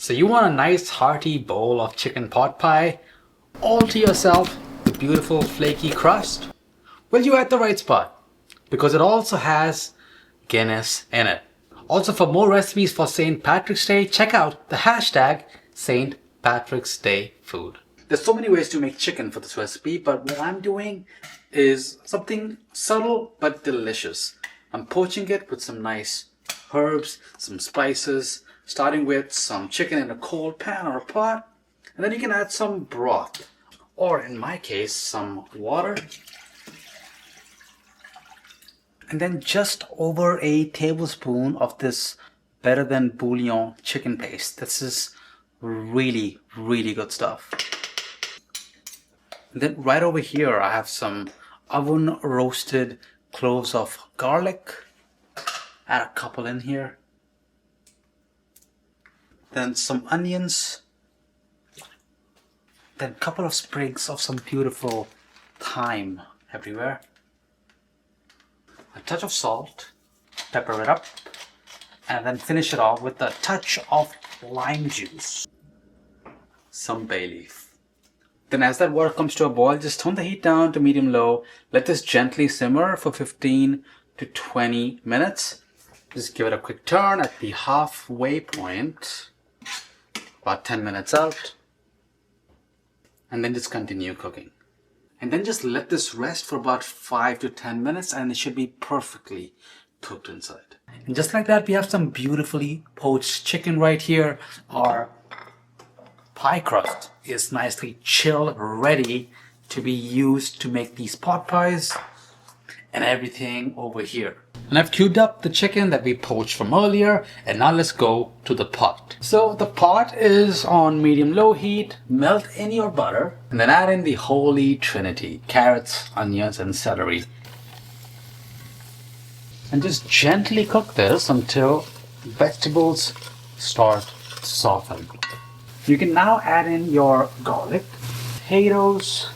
So you want a nice hearty bowl of chicken pot pie all to yourself with beautiful flaky crust? Well, you're at the right spot because it also has Guinness in it. Also, for more recipes for St. Patrick's Day, check out the hashtag St. Patrick's Day food. There's so many ways to make chicken for this recipe, but what I'm doing is something subtle but delicious. I'm poaching it with some nice herbs, some spices, starting with some chicken in a cold pan or a pot, and then you can add some broth, or in my case, some water, and then just over a tablespoon of this better than bouillon chicken paste. This is really, really good stuff. And then right over here, I have some oven roasted cloves of garlic. Add a couple in here. Then some onions. Then a couple of sprigs of some beautiful thyme everywhere. A touch of salt. Pepper it up. And then finish it off with a touch of lime juice. Some bay leaf. Then as that water comes to a boil, just turn the heat down to medium-low. Let this gently simmer for 15 to 20 minutes. Just give it a quick turn at the halfway point. About 10 minutes out, and then just continue cooking. And then just let this rest for about 5 to 10 minutes and it should be perfectly cooked inside. And just like that, we have some beautifully poached chicken right here. Our pie crust is nicely chilled, ready to be used to make these pot pies and everything over here. And I've queued up the chicken that we poached from earlier, and now let's go to the pot. So the pot is on medium-low heat. Melt in your butter and then add in the holy trinity: carrots, onions and celery. And just gently cook this until vegetables start to soften. You can now add in your garlic, potatoes,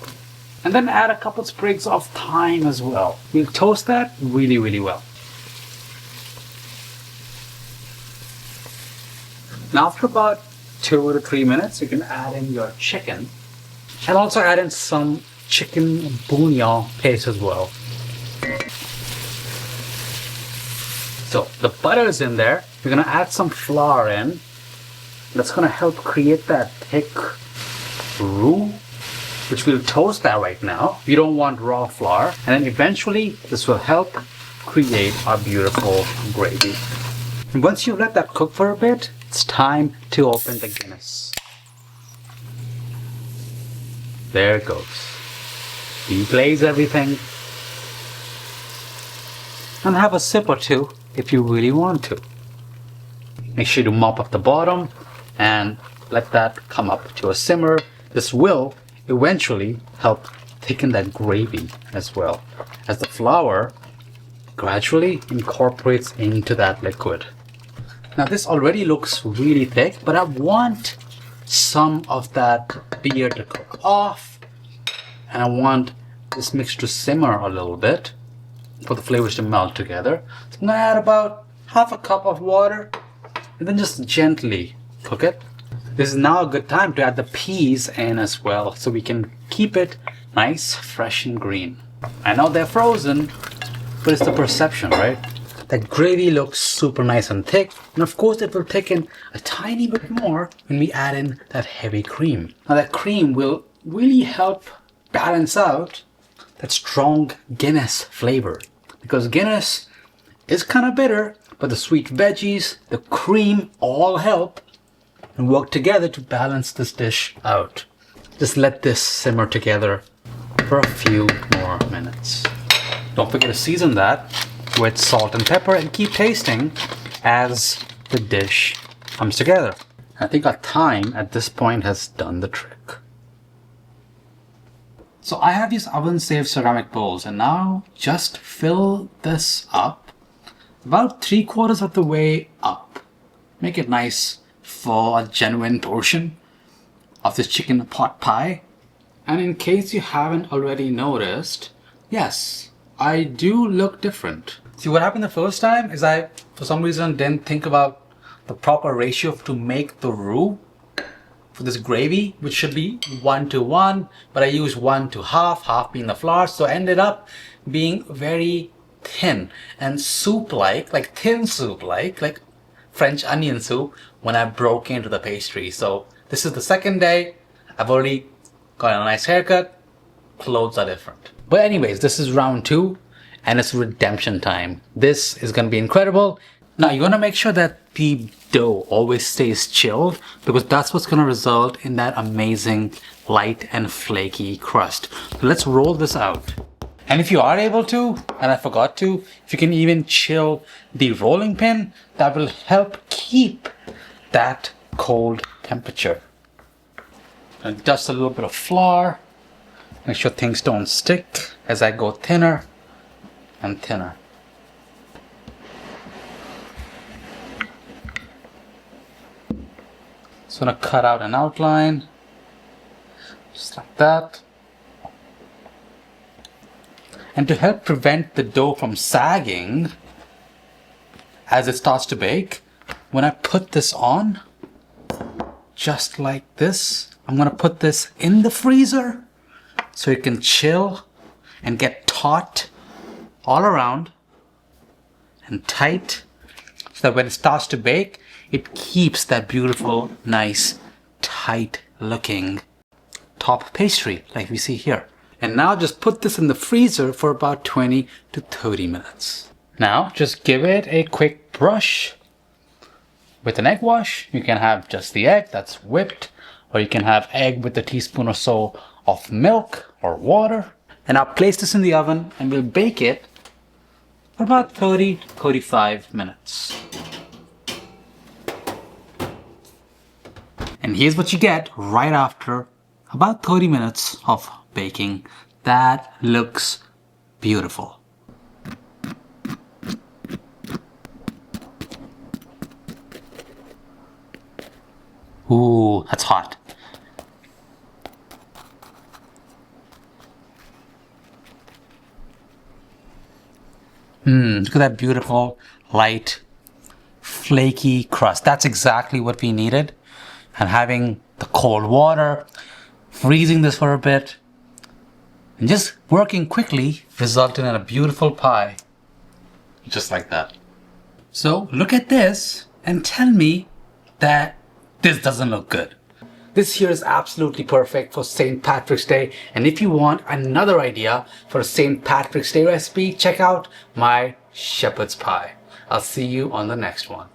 and then add a couple sprigs of thyme as well. We'll toast that really, really well. Now after about 2 to 3 minutes, you can add in your chicken. And also add in some chicken bouillon paste as well. So the butter is in there. We're gonna add some flour in. That's gonna help create that thick roux, which we'll toast that right now. You don't want raw flour. And then eventually this will help create our beautiful gravy. And once you let that cook for a bit, it's time to open the Guinness. There it goes. Deglaze everything. And have a sip or two if you really want to. Make sure to mop up the bottom and let that come up to a simmer. This will eventually help thicken that gravy as well, as the flour gradually incorporates into that liquid. Now this already looks really thick, but I want some of that beer to cook off, and I want this mix to simmer a little bit for the flavors to melt together. So I'm going to add about half a cup of water and then just gently cook it. This is now a good time to add the peas in as well, so we can keep it nice, fresh and green. I know they're frozen, but it's the perception, right? That gravy looks super nice and thick, and of course it will thicken a tiny bit more when we add in that heavy cream. Now that cream will really help balance out that strong Guinness flavor, because Guinness is kind of bitter, but the sweet veggies, the cream all help and work together to balance this dish out. Just let this simmer together for a few more minutes. Don't forget to season that with salt and pepper and keep tasting as the dish comes together. I think our thyme at this point has done the trick. So I have these oven-safe ceramic bowls, and now just fill this up about 3/4 of the way up. Make it nice for a genuine portion of this chicken pot pie. And in case you haven't already noticed, yes, I do look different. See, what happened the first time is I, for some reason, didn't think about the proper ratio to make the roux for this gravy, which should be 1:1, but I used 1 to half, half being the flour, so I ended up being very thin and soup-like thin soup-like French onion soup when I broke into the pastry. So this is the second day. I've already got a nice haircut. Clothes are different. But anyways, this is round 2 and it's redemption time. This is going to be incredible. Now you want to make sure that the dough always stays chilled, because that's what's going to result in that amazing light and flaky crust. So let's roll this out. And if you are able to, and I forgot to, if you can even chill the rolling pin, that will help keep that cold temperature. And just a little bit of flour. Make sure things don't stick as I go thinner and thinner. So I'm going to cut out an outline, just like that. And to help prevent the dough from sagging as it starts to bake, when I put this on, just like this, I'm going to put this in the freezer so it can chill and get taut all around and tight, so that when it starts to bake, it keeps that beautiful, nice, tight looking top pastry like we see here. And now just put this in the freezer for about 20 to 30 minutes. Now just give it a quick brush with an egg wash. You can have just the egg that's whipped, or you can have egg with a teaspoon or so of milk or water. And I'll place this in the oven and we'll bake it for about 30 to 35 minutes. And here's what you get right after about 30 minutes of baking. That looks beautiful. Ooh, that's hot. Look at that beautiful, light, flaky crust. That's exactly what we needed. And having the cold water, freezing this for a bit, and just working quickly resulted in a beautiful pie. Just like that. So look at this and tell me that this doesn't look good. This here is absolutely perfect for St. Patrick's Day. And if you want another idea for a St. Patrick's Day recipe, check out my shepherd's pie. I'll see you on the next one.